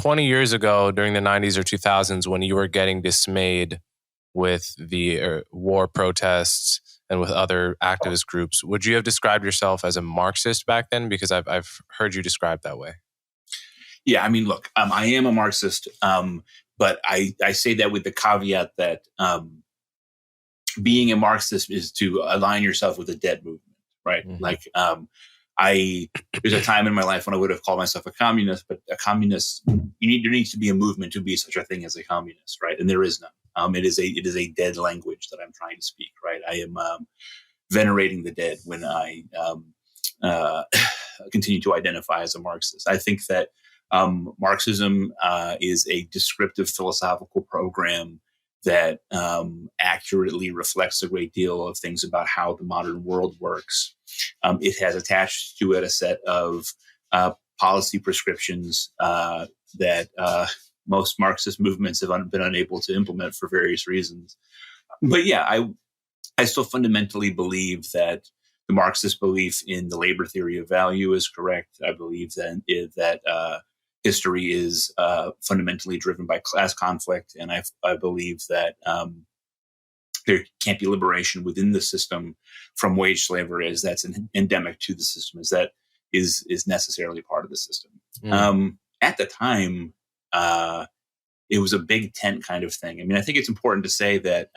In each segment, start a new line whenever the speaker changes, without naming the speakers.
20 years ago during the 90s or 2000s when you were getting dismayed with the war protests and with other activist groups, would you have described yourself as a Marxist back then? Because I've heard you described that way.
Yeah, I mean, look, I am a Marxist, but I say that with the caveat that being a Marxist is to align yourself with the dead movement, right?
Mm-hmm.
Like, there's a time in my life when I would have called myself a communist, but a communist, there needs to be a movement to be such a thing as a communist, right? And there is none. It is a dead language that I'm trying to speak, right? I am venerating the dead when I continue to identify as a Marxist. I think that Marxism is a descriptive philosophical program that accurately reflects a great deal of things about how the modern world works. It has attached to it a set of policy prescriptions that most Marxist movements have been unable to implement for various reasons. But yeah, I still fundamentally believe that the Marxist belief in the labor theory of value is correct. I believe that history is fundamentally driven by class conflict, and I believe that there can't be liberation within the system from wage slavery, as that's endemic to the system, as that is necessarily part of the system. At the time, it was a big tent kind of thing. I mean, I think it's important to say that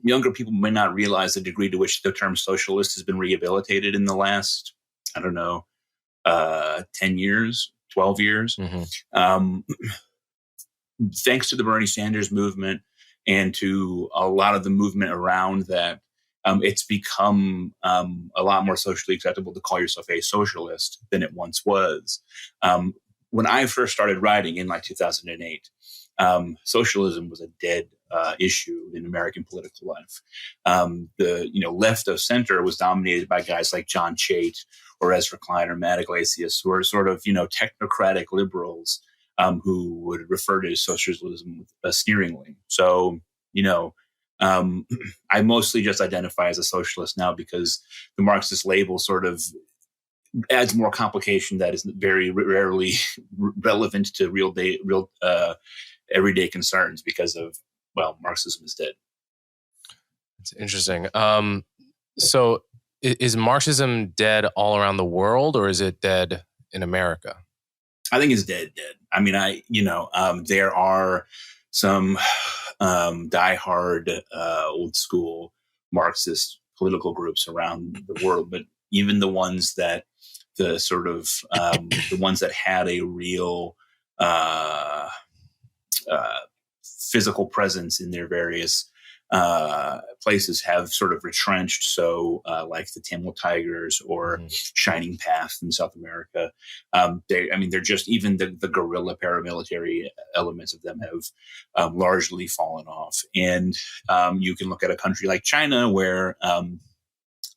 younger people may not realize the degree to which the term socialist has been rehabilitated in the last, 10 years, 12 years. Mm-hmm. Thanks to the Bernie Sanders movement and to a lot of the movement around that, it's become a lot more socially acceptable to call yourself a socialist than it once was. When I first started writing in 2008, socialism was a dead issue in American political life. The left of center was dominated by guys like John Chait or Ezra Klein or Matt Iglesias, who are sort of technocratic liberals who would refer to socialism sneeringly. So I mostly just identify as a socialist now because the Marxist label sort of adds more complication that is very rarely relevant to real everyday concerns because of, Marxism is dead.
It's interesting. So is Marxism dead all around the world, or is it dead in America?
I think it's dead. I mean, there are some diehard old school Marxist political groups around the world, but even the ones that the ones that had a real physical presence in their various places have sort of retrenched. So like the Tamil Tigers or Shining Path in South America, they're just, even the guerrilla paramilitary elements of them have largely fallen off. And you can look at a country like China where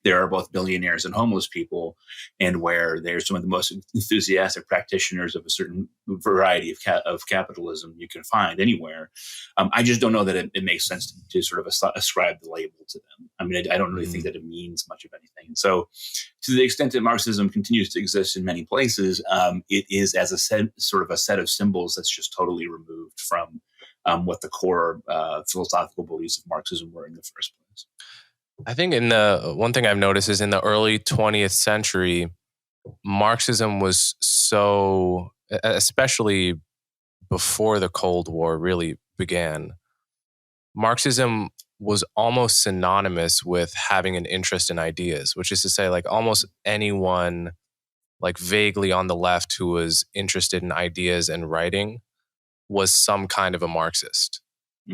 there are both billionaires and homeless people, and where there's some of the most enthusiastic practitioners of a certain variety of capitalism you can find anywhere. I just don't know that it makes sense to sort of ascribe the label to them. I mean, I don't really think that it means much of anything. So to the extent that Marxism continues to exist in many places, it is as a set of symbols that's just totally removed from what the core philosophical beliefs of Marxism were in the first place.
I think one thing I've noticed is in the early 20th century, Marxism was so, especially before the Cold War really began, Marxism was almost synonymous with having an interest in ideas, which is to say, like, almost anyone like vaguely on the left who was interested in ideas and writing was some kind of a Marxist.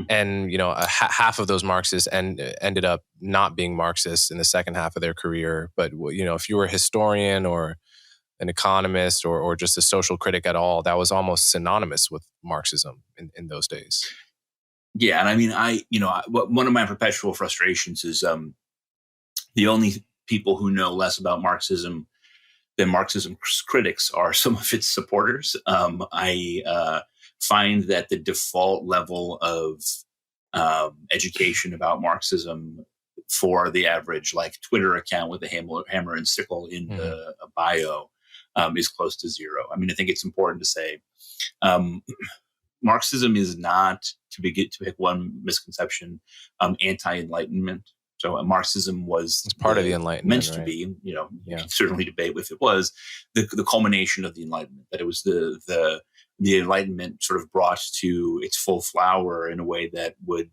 And, half of those Marxists ended up not being Marxists in the second half of their career. But, if you were a historian or an economist or just a social critic at all, that was almost synonymous with Marxism in those days.
Yeah. And I mean, one of my perpetual frustrations is the only people who know less about Marxism than Marxism critics are some of its supporters. I find that the default level of education about Marxism for the average Twitter account with a hammer and sickle in the bio is close to zero. I mean, I think it's important to say Marxism is not, to pick one misconception, anti-Enlightenment. So Marxism was
It's part of the Enlightenment,
meant to
right?
be. You can certainly debate if it was the culmination of the Enlightenment. That it was the Enlightenment sort of brought to its full flower in a way that would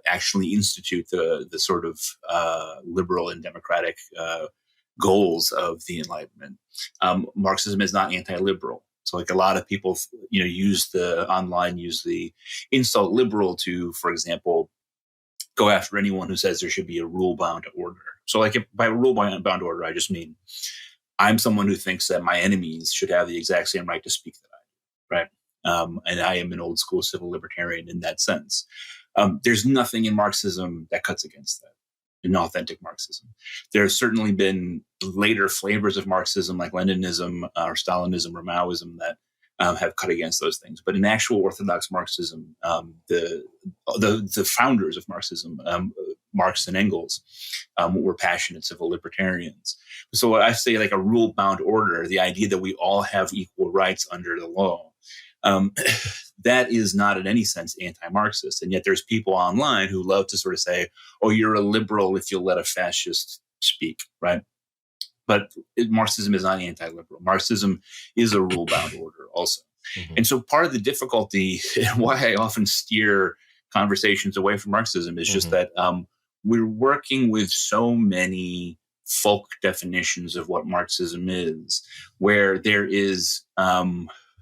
actually institute the sort of liberal and democratic goals of the Enlightenment. Marxism is not anti-liberal. So like a lot of people, use the insult liberal to, for example, go after anyone who says there should be a rule-bound order. So like by rule-bound order, I just mean I'm someone who thinks that my enemies should have the exact same right to speak that I do, right? And I am an old school civil libertarian in that sense. There's nothing in Marxism that cuts against that, in authentic Marxism. There have certainly been later flavors of Marxism like Leninism or Stalinism or Maoism that have cut against those things. But in actual orthodox Marxism, the founders of Marxism, Marx and Engels, were passionate civil libertarians. So I say like a rule-bound order, the idea that we all have equal rights under the law, that is not in any sense anti-Marxist. And yet there's people online who love to sort of say, oh, you're a liberal if you'll let a fascist speak, right? But Marxism is not anti-liberal. Marxism is a rule-bound order also. Mm-hmm. And so part of the difficulty and why I often steer conversations away from Marxism is just that we're working with so many folk definitions of what Marxism is, where there is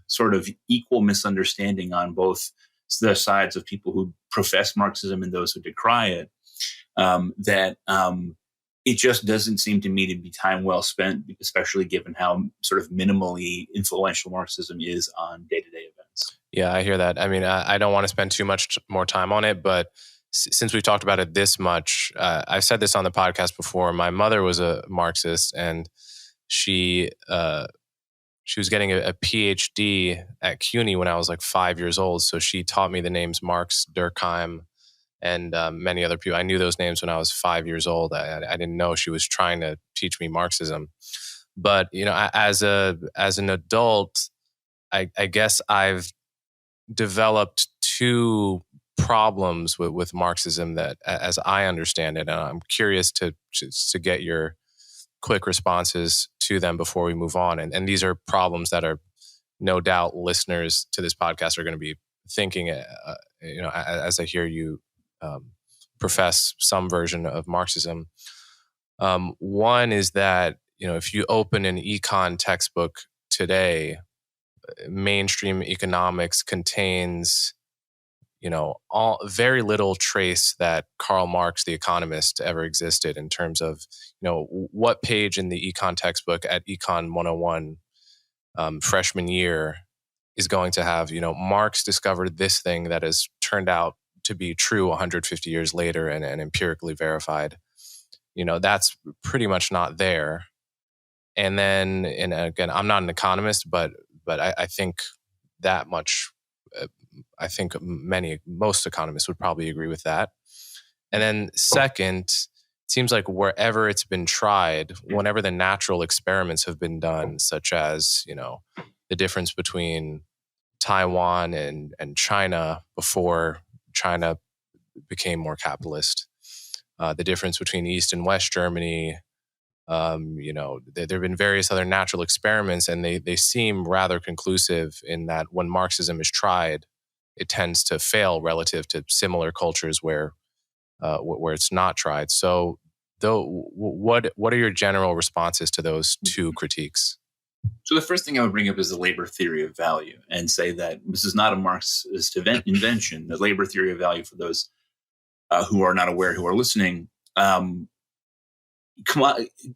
sort of equal misunderstanding on both the sides of people who profess Marxism and those who decry it, that it just doesn't seem to me to be time well spent, especially given how sort of minimally influential Marxism is on day-to-day events.
Yeah, I hear that. I mean, I don't want to spend too much more time on it, but since we've talked about it this much, I've said this on the podcast before. My mother was a Marxist, and she was getting a PhD at CUNY when I was like 5 years old. So she taught me the names Marx, Durkheim, and many other people. I knew those names when I was 5 years old. I didn't know she was trying to teach me Marxism. But, as an adult, I guess I've developed two problems with Marxism that, as I understand it, and I'm curious to get your quick responses to them before we move on. And these are problems that are no doubt listeners to this podcast are going to be thinking, as I hear you profess some version of Marxism. One is that, if you open an econ textbook today, mainstream economics contains, very little trace that Karl Marx, the economist, ever existed in terms of, what page in the econ textbook at Econ 101 freshman year is going to have, Marx discovered this thing that has turned out to be true 150 years later and empirically verified. That's pretty much not there. And then, and again, I'm not an economist, but I think that much. I think most economists would probably agree with that. And then second, it seems like wherever it's been tried, whenever the natural experiments have been done, such as, the difference between Taiwan and China before China became more capitalist, the difference between East and West Germany, there have been various other natural experiments, and they seem rather conclusive in that when Marxism is tried, it tends to fail relative to similar cultures where it's not tried. So, what are your general responses to those two critiques?
So the first thing I would bring up is the labor theory of value, and say that this is not a Marxist invention. The labor theory of value, for those who are not aware, who are listening,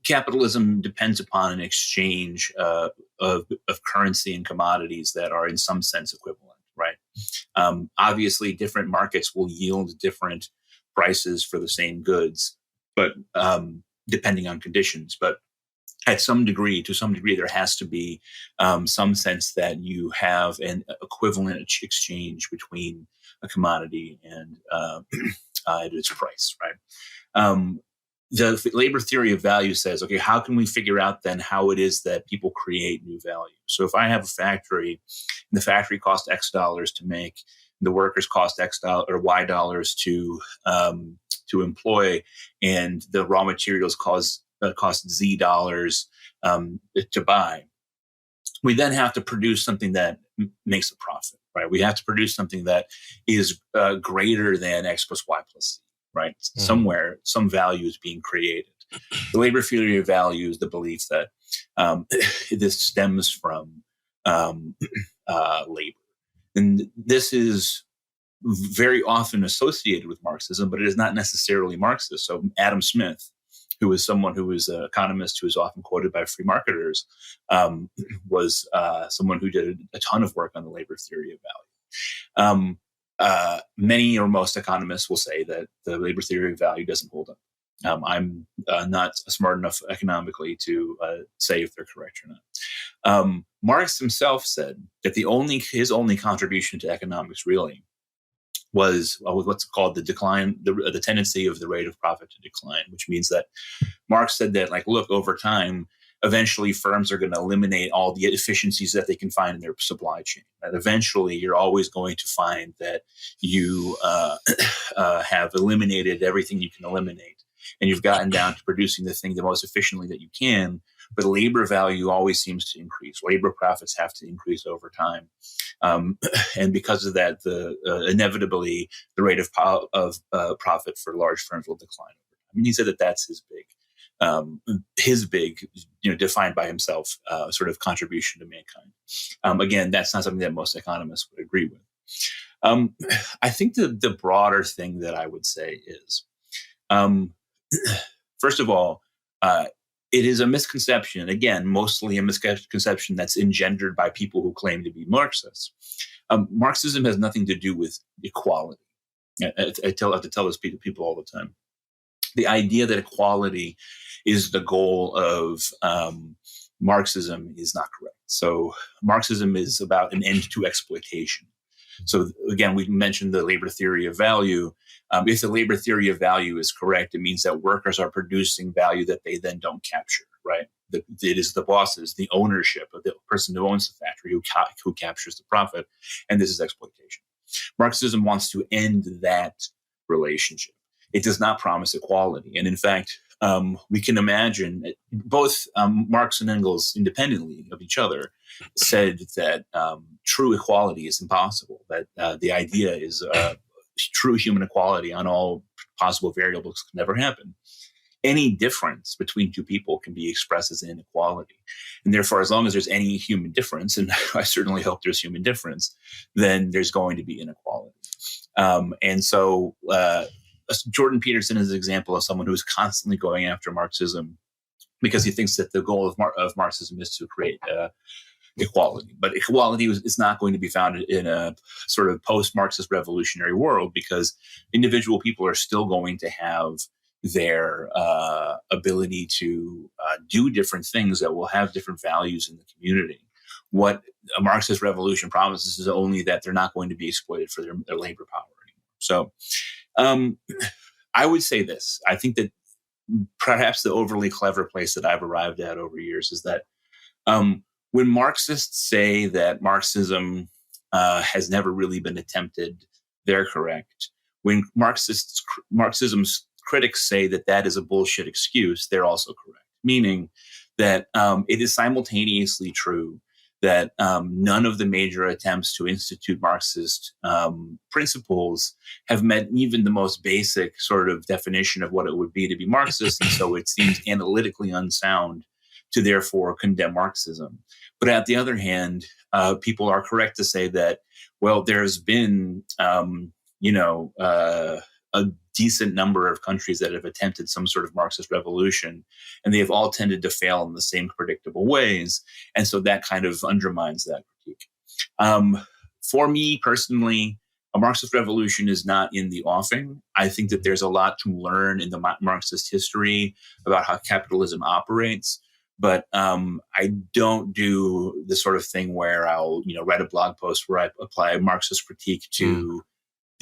capitalism depends upon an exchange of currency and commodities that are in some sense equivalent, right? Obviously, different markets will yield different prices for the same goods, but depending on conditions. But to some degree, there has to be some sense that you have an equivalent exchange between a commodity and its price, right? the labor theory of value says, okay, how can we figure out then how it is that people create new value? So if I have a factory and the factory costs X dollars to make, the workers cost X dollars or Y dollars to employ, and the raw materials cost Z dollars to buy, we then have to produce something that makes a profit, right? We have to produce something that is greater than X plus Y plus Z. Right? Mm-hmm. Somewhere, some value is being created. The labor theory of value is the belief that this stems from labor. And this is very often associated with Marxism, but it is not necessarily Marxist. So Adam Smith, who is someone who is an economist who is often quoted by free marketers, was someone who did a ton of work on the labor theory of value. Many or most economists will say that the labor theory of value doesn't hold up. I'm not smart enough economically to say if they're correct or not. Marx himself said that his only contribution to economics really was what's called the decline, the tendency of the rate of profit to decline, which means that Marx said that, like, look, over time, eventually firms are going to eliminate all the efficiencies that they can find in their supply chain. And eventually you're always going to find that you have eliminated everything you can eliminate. And you've gotten down to producing the thing the most efficiently that you can. But labor value always seems to increase. Labor profits have to increase over time. And because of that, inevitably, the rate of profit for large firms will decline. I mean, he said that that's his big, defined by himself, sort of contribution to mankind. Again, that's not something that most economists would agree with. I think the broader thing that I would say is, first of all, it is a misconception, again, mostly a misconception that's engendered by people who claim to be Marxists. Marxism has nothing to do with equality. I have to tell this to people all the time. The idea that equality is the goal of Marxism is not correct. So Marxism is about an end to exploitation. So again, we mentioned the labor theory of value. If the labor theory of value is correct, it means that workers are producing value that they then don't capture, right? It is the bosses, the ownership of the person who owns the factory who captures the profit, and this is exploitation. Marxism wants to end that relationship. It does not promise equality. And in fact, we can imagine both Marx and Engels, independently of each other, said that true equality is impossible, that the idea is true human equality on all possible variables can never happen. Any difference between two people can be expressed as inequality. And therefore, as long as there's any human difference, and I certainly hope there's human difference, then there's going to be inequality. And so Jordan Peterson is an example of someone who's constantly going after Marxism because he thinks that the goal of Marxism is to create equality. But equality is not going to be found in a sort of post-Marxist revolutionary world, because individual people are still going to have their ability to do different things that will have different values in the community. What a Marxist revolution promises is only that they're not going to be exploited for their labor power anymore. So I would say this. I think that perhaps the overly clever place that I've arrived at over years is that when Marxists say that Marxism has never really been attempted, they're correct. When Marxism's critics say that that is a bullshit excuse, they're also correct. Meaning that it is simultaneously true that none of the major attempts to institute Marxist principles have met even the most basic sort of definition of what it would be to be Marxist. And so it seems analytically unsound to therefore condemn Marxism. But at the other hand, people are correct to say that, well, there's been, a decent number of countries that have attempted some sort of Marxist revolution, and they have all tended to fail in the same predictable ways. And so that kind of undermines that critique. For me personally, a Marxist revolution is not in the offing. I think that there's a lot to learn in the Marxist history about how capitalism operates. But I don't do the sort of thing where I'll, write a blog post where I apply a Marxist critique to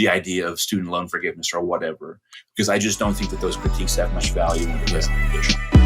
the idea of student loan forgiveness or whatever, because I just don't think that those critiques have much value in the present condition.